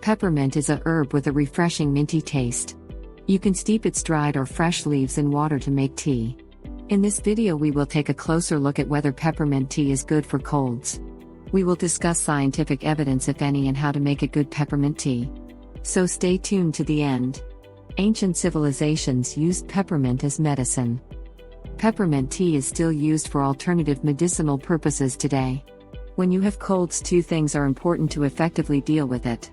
Peppermint is a herb with a refreshing minty taste. You can steep its dried or fresh leaves in water to make tea. In this video we will take a closer look at whether peppermint tea is good for colds. We will discuss scientific evidence if any and how to make a good peppermint tea. So stay tuned to the end. Ancient civilizations used peppermint as medicine. Peppermint tea is still used for alternative medicinal purposes today. When you have colds, two things are important to effectively deal with it.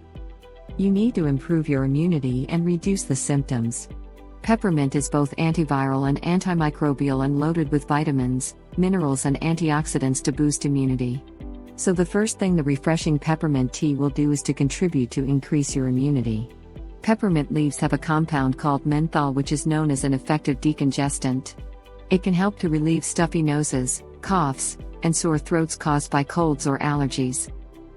You need to improve your immunity and reduce the symptoms. Peppermint is both antiviral and antimicrobial and loaded with vitamins, minerals and antioxidants to boost immunity. So the first thing the refreshing peppermint tea will do is to contribute to increase your immunity. Peppermint leaves have a compound called menthol, which is known as an effective decongestant. It can help to relieve stuffy noses, coughs, and sore throats caused by colds or allergies.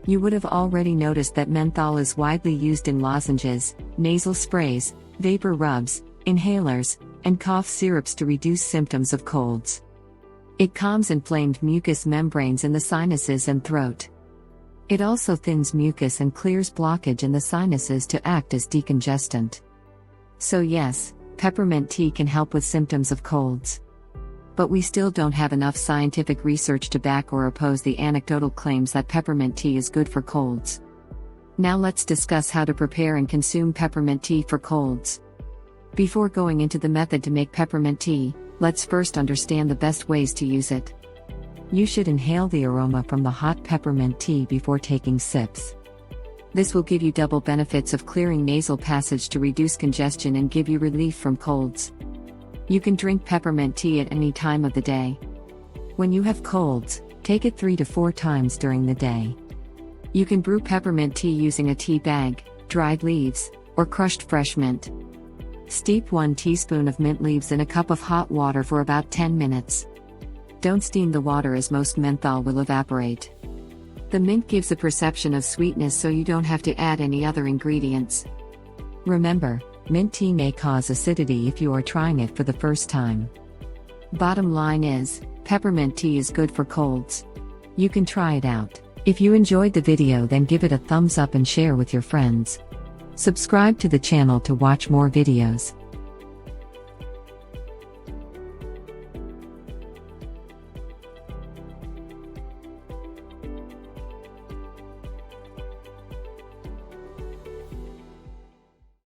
You would have already noticed that menthol is widely used in lozenges, nasal sprays, vapor rubs, inhalers, and cough syrups to reduce symptoms of colds. It calms inflamed mucous membranes in the sinuses and throat. It also thins mucus and clears blockage in the sinuses to act as decongestant. So yes, peppermint tea can help with symptoms of colds. But we still don't have enough scientific research to back or oppose the anecdotal claims that peppermint tea is good for colds. Now let's discuss how to prepare and consume peppermint tea for colds. Before going into the method to make peppermint tea, let's first understand the best ways to use it. You should inhale the aroma from the hot peppermint tea before taking sips. This will give you double benefits of clearing nasal passage to reduce congestion and give you relief from colds. You can drink peppermint tea at any time of the day. When you have colds, take it 3 to 4 times during the day. You can brew peppermint tea using a tea bag, dried leaves, or crushed fresh mint. Steep 1 teaspoon of mint leaves in a cup of hot water for about 10 minutes. Don't steam the water as most menthol will evaporate. The mint gives a perception of sweetness, so you don't have to add any other ingredients. Remember, mint tea may cause acidity if you are trying it for the first time. Bottom line is, peppermint tea is good for colds. You can try it out. If you enjoyed the video, then give it a thumbs up and share with your friends. Subscribe to the channel to watch more videos.